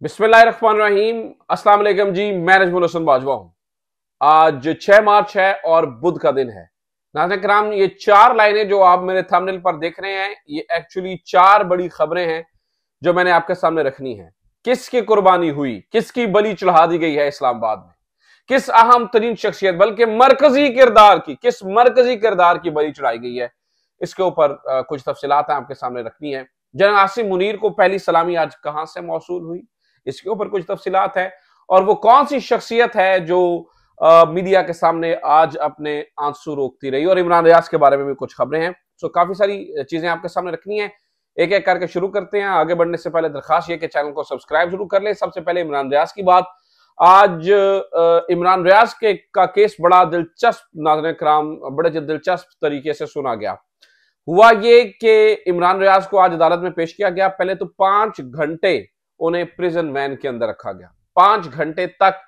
बिस्मिल्लाहिर्रहमानिर्रहीम। अस्सलाम वालेकुम जी, मैं नजमुल हसन बाजवा हूं। आज 6 मार्च है और बुध का दिन है। नाज़रीन किराम, ये 4 लाइनें जो आप मेरे थंबनेल पर देख रहे हैं, ये एक्चुअली 4 बड़ी खबरें हैं जो मैंने आपके सामने रखनी है। किसकी कुर्बानी हुई, किसकी बलि चढ़ा दी गई है इस्लामाबाद में, किस अहम तरीन शख्सियत बल्कि मरकजी किरदार की, किस मरकजी किरदार की बलि चढ़ाई गई है, इसके ऊपर कुछ तफसीलात आपके सामने रखनी है। जनरल आसिम मुनीर को पहली सलामी आज कहां से मौसूल हुई, इसके ऊपर कुछ तफसीलात है। और वो कौन सी शख्सियत है जो मीडिया के सामने आज अपने आंसू रोकती रही, और इमरान रियाज के बारे में भी कुछ खबरें हैं। सो काफी सारी चीजें आपके सामने रखनी है, एक एक करके शुरू करते हैं। आगे बढ़ने से पहले दरखास्त ये कि चैनल को सब्सक्राइब जरूर कर ले। सबसे पहले इमरान रियाज की बात। आज इमरान रियाज का केस बड़ा दिलचस्प, नाज़रीन किराम, बड़े दिलचस्प तरीके से सुना गया। हुआ ये कि इमरान रियाज को आज अदालत में पेश किया गया। पहले तो 5 घंटे उन्हें प्रिजन वैन के अंदर रखा गया। 5 घंटे तक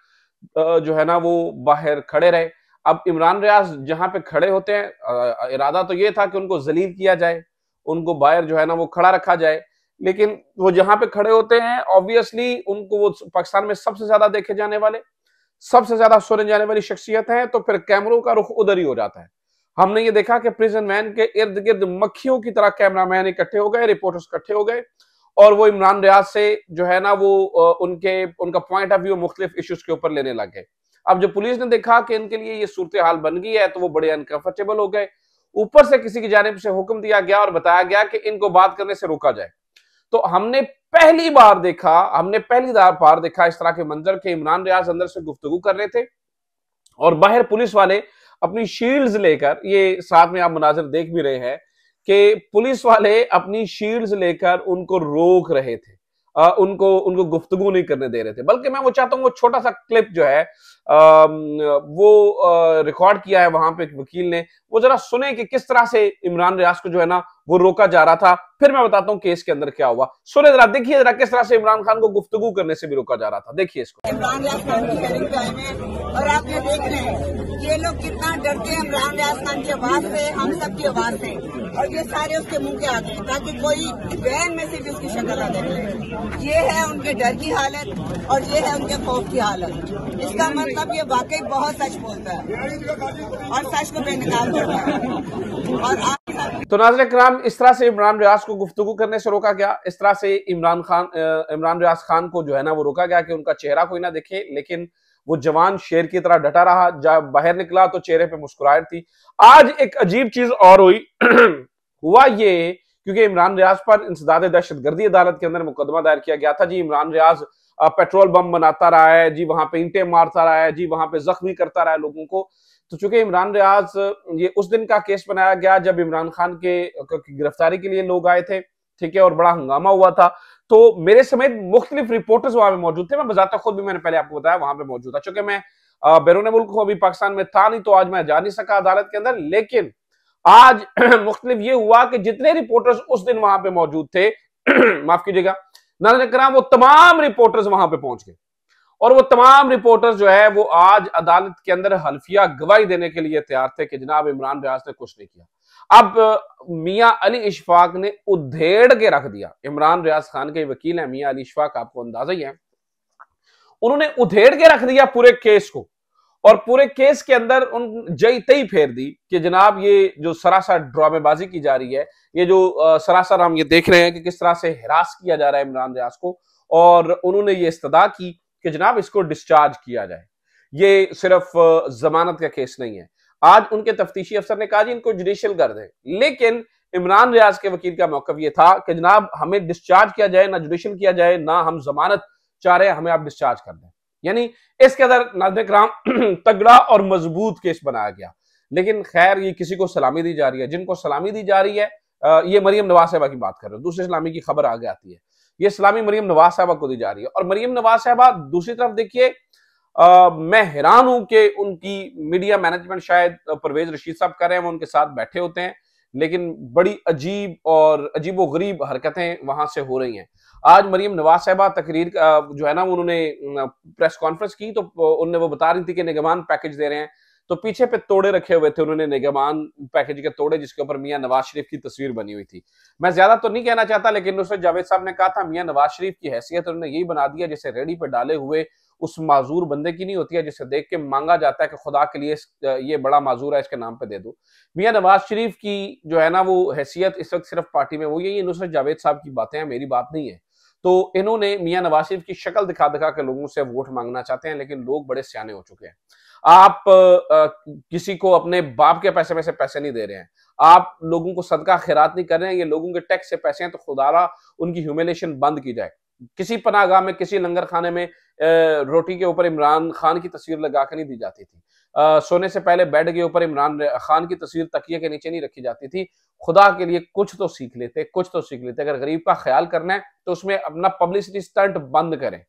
जो है ना वो बाहर खड़े रहे। अब इमरान रियाज जहां पे खड़े होते हैं, इरादा तो ये था कि उनको जलील किया जाए, उनको बाहर जो है ना वो खड़ा रखा जाए, लेकिन वो जहां पे खड़े होते हैं ऑब्वियसली उनको, वो पाकिस्तान में सबसे ज्यादा देखे जाने वाले, सबसे ज्यादा सुने जाने वाली शख्सियत है, तो फिर कैमरों का रुख उधर ही हो जाता है। हमने ये देखा कि प्रिजन वैन के इर्द गिर्द मक्खियों की तरह कैमरामैन इकट्ठे हो गए, रिपोर्टर्स इकट्ठे हो गए, और वो इमरान रियाज से जो है ना वो उनका पॉइंट ऑफ व्यू मुख्तलिफ इश्यूज के ऊपर लेने लग गए। अब जब पुलिस ने देखा कि इनके लिए ये सूरत हाल बन गई है, तो वो बड़े अनकंफर्टेबल हो गए। ऊपर से किसी की जानिब से हुक्म दिया गया और बताया गया कि इनको बात करने से रोका जाए। तो हमने पहली बार देखा इस तरह के मंजर के इमरान रियाज अंदर से गुफ्तगू कर रहे थे और बाहर पुलिस वाले अपनी शील्ड्स लेकर, ये साथ में आप मनाजिर देख भी रहे हैं कि पुलिस वाले अपनी शील्ड्स लेकर उनको रोक रहे थे, उनको गुफ्तगू नहीं करने दे रहे थे। बल्कि मैं वो चाहता हूं वो छोटा सा क्लिप जो है वो रिकॉर्ड किया है वहां पे वकील ने, वो जरा सुने कि किस तरह से इमरान रियाज को जो है ना वो रोका जा रहा था। फिर मैं बताता हूँ केस के अंदर क्या हुआ। सुने जरा, देखिए जरा किस तरह से इमरान खान को गुफ्तगू करने से भी रोका जा रहा था। देखिए इसको। इमरान रियाज खान की हेयरिंग पे आए हैं और आप ये देख रहे हैं ये लोग कितना डरते हैं इमरान रियाज खान की आवाज से, हम सब की आवाज से, और ये सारे उसके मुंह के आगे हैं ताकि कोई वैन में से भी उसकी शक्ल ना देखे। ये है उनके डर की हालत और ये है उनके खौफ की हालत। इसका मतलब ये वाकई बहुत सच बोलता है और सच को बेनकाब करता है। और आप तो नाज़रीन किराम, इस तरह से इमरान रियाज को गुफ्तगू करने से रोका गया। इस तरह से इमरान रियाज खान को जो है ना वो रोका गया कि उनका चेहरा कोई ना देखे, लेकिन वो जवान शेर की तरह डटा रहा। जब बाहर निकला तो चेहरे पे मुस्कुराहट थी। आज एक अजीब चीज और हुई हुआ ये, क्योंकि इमरान रियाज पर इंसदाद दहशतगर्दी अदालत के अंदर मुकदमा दायर किया गया था। जी, इमरान रियाज पेट्रोल बम बनाता रहा है, जी वहां पे ईंटें मारता रहा है, जी वहां पे जख्मी करता रहा है लोगों को। तो चूंकि इमरान रियाज, ये उस दिन का केस बनाया गया जब इमरान खान के गिरफ्तारी के लिए लोग आए थे, ठीक है, और बड़ा हंगामा हुआ था। तो मेरे समेत मुख्तलिफ रिपोर्टर्स वहां पे मौजूद थे। मैं बजाता खुद भी, मैंने पहले आपको बताया, वहां पे मौजूद था। चूंकि मैं बैरून मुल्क हूं, अभी पाकिस्तान में था नहीं, तो आज मैं जा नहीं सका अदालत के अंदर। लेकिन आज मुख्तलिफ ये हुआ कि जितने रिपोर्टर्स उस दिन वहां पे मौजूद थे माफ कीजिएगा नाज़रीन किराम, वो तमाम रिपोर्टर्स वहां पे पहुंच गए, और वो तमाम रिपोर्टर्स जो है वो आज अदालत के अंदर हल्फिया गवाही देने के लिए तैयार थे कि जनाब इमरान रियाज ने कुछ नहीं किया। अब मियां अली इशफाक ने उधेड़ के रख दिया। इमरान रियाज खान के वकील हैं मियां अली इशफाक, आपको अंदाजा ही है। उन्होंने उधेड़ के रख दिया पूरे केस को, और पूरे केस के अंदर उन जई तई फेर दी कि जनाब ये जो सरासर ड्रामेबाजी की जा रही है, ये जो सरासर हम ये देख रहे हैं कि किस तरह से हिरास किया जा रहा है इमरान रियाज को, और उन्होंने ये इस्तदा की कि जनाब इसको डिस्चार्ज किया जाए। ये सिर्फ जमानत का केस नहीं है। आज उनके तफ्तीशी अफसर ने कहा जी इनको जुडिशियल कर दें, लेकिन इमरान रियाज के वकील का मौकफ ये था कि जनाब हमें डिस्चार्ज किया जाए, ना जुडिशियल किया जाए, ना हम जमानत चाह रहे हैं, हमें आप डिस्चार्ज कर दें। यानी इसके अंदर नाज़रीन किराम तगड़ा और मजबूत केस बनाया गया। लेकिन खैर, ये किसी को सलामी दी जा रही है, जिनको सलामी दी जा रही है, ये मरियम नवाज साहबा की बात कर रहे हो। दूसरी सलामी की खबर आगे आती है, ये सलामी मरियम नवाज साहबा को दी जा रही है। और मरियम नवाज साहबा दूसरी तरफ देखिए, मैं हैरान हूं कि उनकी मीडिया मैनेजमेंट, शायद परवेज रशीद साहब कर रहे हैं, वो उनके साथ बैठे होते हैं, लेकिन बड़ी अजीब और अजीबो गरीब हरकतें वहां से हो रही हैं। आज मरियम नवाज साहबा तकरीर जो है ना, उन्होंने प्रेस कॉन्फ्रेंस की, तो उन्होंने वो बता रही थी कि निगमान पैकेज दे रहे हैं। तो पीछे पे तोड़े रखे हुए थे उन्होंने, निगहबान पैकेज के तोड़े, जिसके ऊपर मियां नवाज शरीफ की तस्वीर बनी हुई थी। मैं ज्यादा तो नहीं कहना चाहता, लेकिन नुसरत जावेद साहब ने कहा था मियां नवाज शरीफ की हैसियत उन्होंने यही बना दिया जैसे रेडी पे डाले हुए उस माजूर बंदे की नहीं होती है, जिसे देख के मांगा जाता है कि खुदा के लिए ये बड़ा माजूर है, इसके नाम पे दे दो। मियां नवाज शरीफ की जो है ना वो हैसियत इस वक्त सिर्फ पार्टी में वो ये नुसरत जावेद साहब की बातें हैं, मेरी बात नहीं है। तो इन्होंने मियां नवाज शरीफ की शक्ल दिखा दिखा के लोगों से वोट मांगना चाहते हैं, लेकिन लोग बड़े सियाने हो चुके हैं। आप किसी को अपने बाप के पैसे में से पैसे नहीं दे रहे हैं, आप लोगों को सदका खैरात नहीं कर रहे हैं, ये लोगों के टैक्स से पैसे हैं, तो खुदारा उनकी ह्यूमिलेशन बंद की जाए। किसी पनाहगाह में, किसी लंगर खाने में रोटी के ऊपर इमरान खान की तस्वीर लगा के नहीं दी जाती थी। सोने से पहले बेड के ऊपर इमरान खान की तस्वीर तकिए के नीचे नहीं रखी जाती थी। खुदा के लिए कुछ तो सीख लेते, कुछ तो सीख लेते। अगर गरीब का ख्याल करना है तो उसमें अपना पब्लिसिटी स्टंट बंद करें,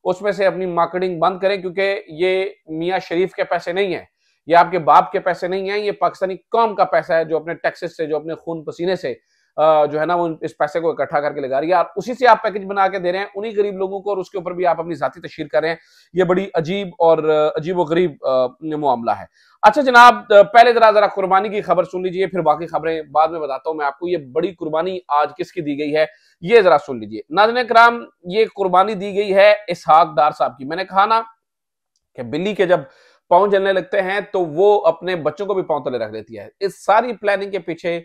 उसमें से अपनी मार्केटिंग बंद करें, क्योंकि ये मियां शरीफ के पैसे नहीं है, ये आपके बाप के पैसे नहीं है, ये पाकिस्तानी कौम का पैसा है जो अपने टैक्सेस से, जो अपने खून पसीने से जो है ना वो इस पैसे को इकट्ठा करके लगा रही है, और उसी से आप पैकेज बना के दे रहे हैं उन्हीं गरीब लोगों को, और उसके ऊपर भी आप अपनी जाती तशहीर कर रहे हैं। ये बड़ी अजीब और अजीब व गरीब मामला है। अच्छा जनाब, पहले जरा कुर्बानी की खबर सुन लीजिए, फिर बाकी खबरें बाद में बताता हूं मैं आपको। ये बड़ी कुर्बानी आज किसकी दी गई है ये जरा सुन लीजिए। नाज़रीन किराम, ये कुर्बानी दी गई है इसहाक डार साहब की। मैंने कहा ना कि बिल्ली के जब पांव जलने लगते हैं तो वो अपने बच्चों को भी पांव तले रख देती है। इस सारी प्लानिंग के पीछे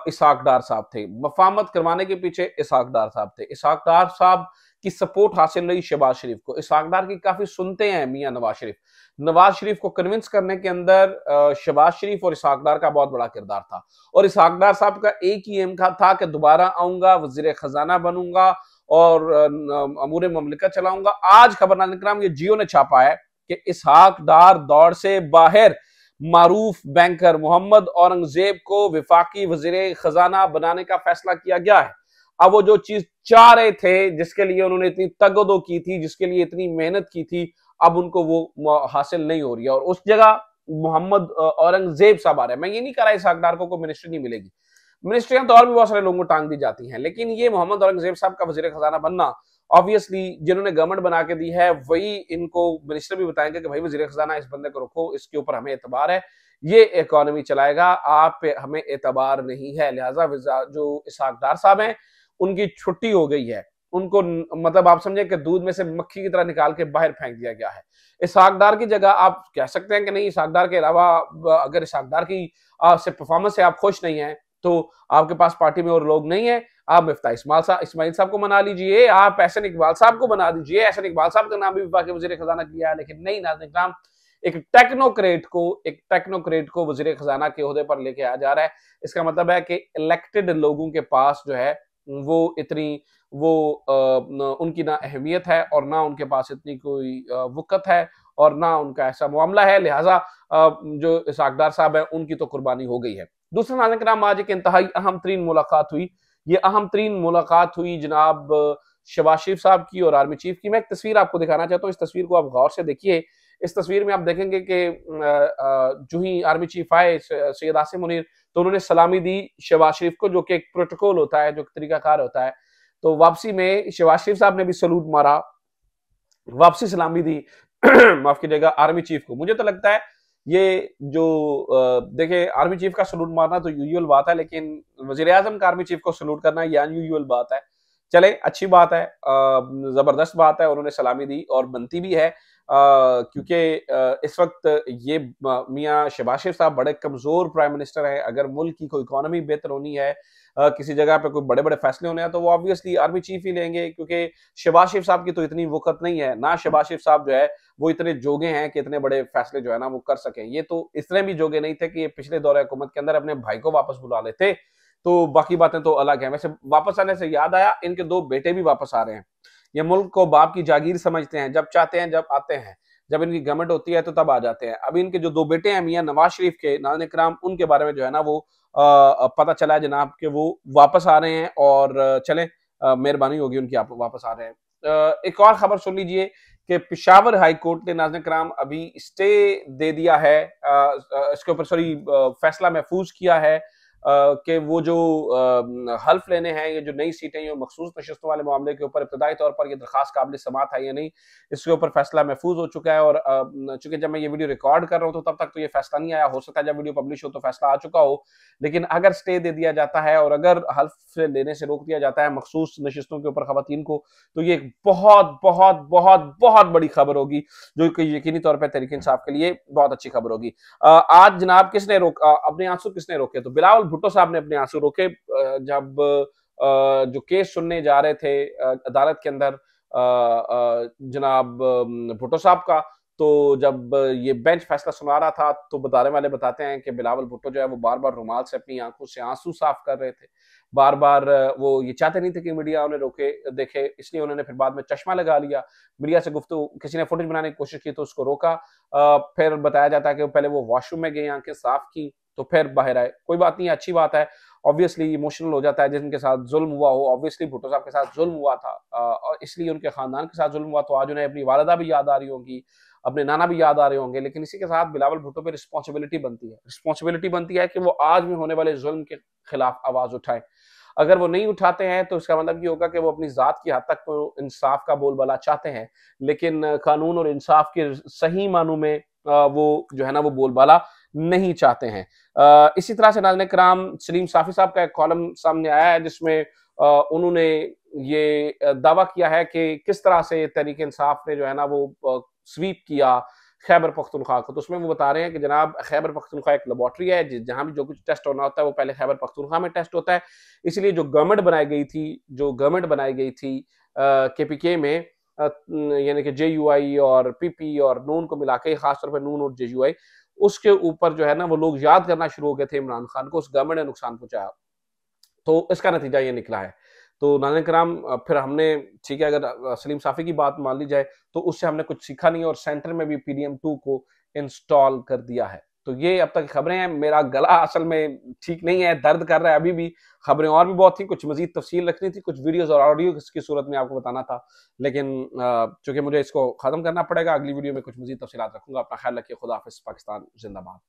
इसहाक डार साहब थे, मफामत करवाने के पीछे इसहाक डार साहब थे। इसहाक डार साहब की सपोर्ट हासिल रही शहबाज शरीफ को। इसहाक डार की काफी सुनते हैं मियां नवाज शरीफ। नवाज शरीफ को कन्विंस करने के अंदर शहबाज शरीफ और इसहाक डार का बहुत बड़ा किरदार था, और इसहाक डार साहब का एक ही एम था कि दोबारा आऊंगा, वजीर खजाना बनूंगा और अमूर ममलिकत चलाऊंगा। आज खबर नाज़रीन किराम ये जियो ने छापा है कि इसहाक डार दौड़ से बाहर, मारूफ बैंकर मोहम्मद औरंगजेब को विफाकी वजीर खजाना बनाने का फैसला किया गया है। अब वो जो चीज चाह रहे थे, जिसके लिए उन्होंने इतनी तगदो की थी, जिसके लिए इतनी मेहनत की थी, अब उनको वो हासिल नहीं हो रही है, और उस जगह मोहम्मद औरंगजेब साहब आ रहे हैं। मैं ये नहीं कह रहा इस हकदार को मिनिस्ट्री नहीं मिलेगी, मिनिस्ट्रियां तो और भी बहुत सारे लोगों को टांग दी जाती हैं, लेकिन ये मोहम्मद औरंगजेब साहब का वजीर खजाना बनना, ऑब्वियसली जिन्होंने गवर्नमेंट बना के दी है वही इनको मिनिस्टर भी बताएंगे कि भाई वजीर खजाना इस बंदे को रखो, इसके ऊपर हमें एतबार है, ये इकोनॉमी चलाएगा, आप पे हमें एतबार नहीं है। लिहाजा जो इसहाक डार साहब हैं उनकी छुट्टी हो गई है, उनको मतलब आप समझे कि दूध में से मक्खी की तरह निकाल के बाहर फेंक दिया गया है। इसहाक डार की जगह आप कह सकते हैं कि नहीं, इसहाक डार के अलावा अगर इसहाक डार की से परफॉर्मेंस से आप खुश नहीं है तो आपके पास पार्टी में और लोग नहीं है, आप मिफ्ता इस्माइल साहब को मना लीजिए, आप एहसन इकबाल साहब को बना दीजिए। एहसन इकबाल साहब का नाम भी विफाकी वजीर खजाना किया है, लेकिन नहीं, नाज़रीन एक टेक्नोक्रेट को वजीर खजाना के ओहदे पर लेके आ जा रहा है। इसका मतलब है कि इलेक्टेड लोगों के पास जो है वो इतनी उनकी ना अहमियत है और ना उनके पास इतनी कोई वक़्त है और ना उनका ऐसा मामला है। लिहाजा जो इसहाक डार साहब है उनकी तो कुर्बानी हो गई है। दूसरा नाज़रीन किराम, आज एक इंतहाई अहम तरीन मुलाकात हुई। ये अहम तरीन मुलाकात हुई जनाब शहबाज शरीफ साहब की और आर्मी चीफ की। मैं एक तस्वीर आपको दिखाना चाहता हूँ, इस तस्वीर को आप गौर से देखिए। इस तस्वीर में आप देखेंगे कि जो ही आर्मी चीफ आए सैयद आसिम मुनीर, तो उन्होंने सलामी दी शहबाज शरीफ को, जो कि एक प्रोटोकॉल होता है, जो तरीकाकार होता है। तो वापसी में शहबाज शरीफ साहब ने भी सलूट मारा, वापसी सलामी दी माफ कीजिएगा आर्मी चीफ को। मुझे तो लगता है ये जो देखिए आर्मी चीफ का सलूट मारना तो यूजुअल बात है, लेकिन वजीर आजम का आर्मी चीफ को सलूट करना ये अनयूजुअल बात है। चले, अच्छी बात है, जबरदस्त बात है, उन्होंने सलामी दी और बनती भी है, क्योंकि इस वक्त ये मियां शहबाज शरीफ साहब बड़े कमजोर प्राइम मिनिस्टर हैं। अगर मुल्क की कोई इकोनॉमी बेहतर होनी है, किसी जगह पे कोई बड़े बड़े फैसले होने हैं, तो वो ऑब्वियसली आर्मी चीफ ही लेंगे, क्योंकि शहबाज शरीफ साहब की तो इतनी वक़्त नहीं है ना, शहबाज शरीफ साहब जो है वो इतने जोगे हैं कि इतने बड़े फैसले जो है ना वो कर सकें। ये तो इतने भी जोगे नहीं थे कि ये पिछले दौरे हुकूमत के अंदर अपने भाई को वापस बुला लेते, तो बाकी बातें तो अलग है। वैसे वापस आने से याद आया, इनके 2 बेटे भी वापस आ रहे हैं। ये मुल्क को बाप की जागीर समझते हैं, जब चाहते हैं जब आते हैं, जब इनकी गवर्नमेंट होती है तो तब आ जाते हैं। अभी इनके जो 2 बेटे हैं मियां नवाज शरीफ के, नाज़रीन किराम, उनके बारे में जो है ना वो पता चला है जनाब कि वो वापस आ रहे हैं, और चलें मेहरबानी होगी उनकी, आप वापस आ रहे हैं। एक और खबर सुन लीजिए कि पेशावर हाई कोर्ट ने नाज़रीन किराम अभी स्टे दे दिया है, इसके ऊपर फैसला महफूज किया है कि वो जो हल्फ लेने हैं, ये जो नई सीटें, ये मखसूस नशस्तों वाले मामले के ऊपर इब्तदाई तौर पर ये दरखास्त काबिल समात है या नहीं, इसके ऊपर फैसला महफूज हो चुका है। और चूंकि जब मैं ये वीडियो रिकॉर्ड कर रहा हूँ तो तब तक तो ये फैसला नहीं आया, हो सकता है जब वीडियो पब्लिश हो तो फैसला आ चुका हो। लेकिन अगर स्टे दे दिया जाता है और अगर हल्फ से लेने से रोक दिया जाता है मखसूस नशस्तों के ऊपर खवातीन को, तो ये एक बहुत बहुत बहुत बहुत बड़ी खबर होगी, जो कि यकीनी तौर पर तहरीक इंसाफ के लिए बहुत अच्छी खबर होगी। आज जनाब किसने रोका अपने आंसू, किसने रोके? तो बिलावल भुट्टो साहब ने अपने आंसू रोके जब जो केस सुनने जा रहे थे अदालत के अंदर जनाब भुट्टो साहब का, तो जब ये बेंच फैसला सुना रहा था तो बताने वाले बताते हैं कि बिलावल भुट्टो जो है वो बार बार रुमाल से अपनी आंखों से आंसू साफ कर रहे थे। बार बार वो ये चाहते नहीं थे कि मीडिया उन्हें रोके देखे, इसलिए उन्होंने फिर बाद में चश्मा लगा लिया। मीडिया से गुफ्तगू, किसी ने फुटेज बनाने की कोशिश की तो उसको रोका। फिर बताया जाता है कि पहले वो वॉशरूम में गए, आंखें साफ की, तो फिर बाहर आए। कोई बात नहीं, अच्छी बात है। ऑब्वियसली इमोशनल हो जाता है जिनके साथ जुल्म हुआ हो। ऑब्वियसली भुट्टो साहब के साथ जुल्म हुआ था और इसलिए उनके खानदान के साथ जुल्म हुआ, तो आज उन्हें अपनी वालिदा भी याद आ रही होगी, अपने नाना भी याद आ रहे होंगे। लेकिन इसी के साथ बिलावल भुट्टो पे रिस्पॉन्सिबिलिटी बनती है कि वो आज में होने वाले जुल्म के खिलाफ आवाज उठाएं। अगर वो नहीं उठाते हैं तो इसका मतलब ये होगा कि वो अपनी जात की हद तक तो इंसाफ का बोलबाला चाहते हैं, लेकिन कानून और इंसाफ के सही मानों में वो जो है ना वो बोलबाला नहीं चाहते हैं। इसी तरह से नाज़रीन किराम, सलीम साफी साहब का एक कॉलम सामने आया है जिसमें उन्होंने ये दावा किया है कि किस तरह से तहरीक इंसाफ ने जो है ना वो स्वीप किया खैबर पख्तूनख्वा को। तो उसमें वो बता रहे हैं कि जनाब खैबर पख्तूनख्वा एक लेबोरेटरी है जहां भी जो कुछ टेस्ट होना होता है वो पहले खैबर पख्तूनख्वा में टेस्ट होता है। इसलिए जो गवर्नमेंट बनाई गई थी KPK में, यानी कि JUI और PP और नून को मिला के, खासतौर पर नून और JUI, उसके ऊपर जो है ना वो लोग याद करना शुरू हो गए थे इमरान खान को, उस गवर्नमेंट ने नुकसान पहुंचाया। तो इसका नतीजा ये निकला है। तो नाज़रीन किराम, फिर हमने, ठीक है, अगर सलीम साफी की बात मान ली जाए तो उससे हमने कुछ सीखा नहीं और सेंटर में भी PDM2 को इंस्टॉल कर दिया है। तो ये अब तक खबरें हैं। मेरा गला असल में ठीक नहीं है, दर्द कर रहा है अभी भी। खबरें और भी बहुत थी, कुछ मजीद तफसील रखनी थी, कुछ वीडियोस और ऑडियो की सूरत में आपको बताना था, लेकिन चूंकि मुझे इसको खत्म करना पड़ेगा, अगली वीडियो में कुछ मजीद तफसीलात रखूंगा। अपना ख्याल रखिए। खुदा हाफिज़। पाकिस्तान जिंदाबाद।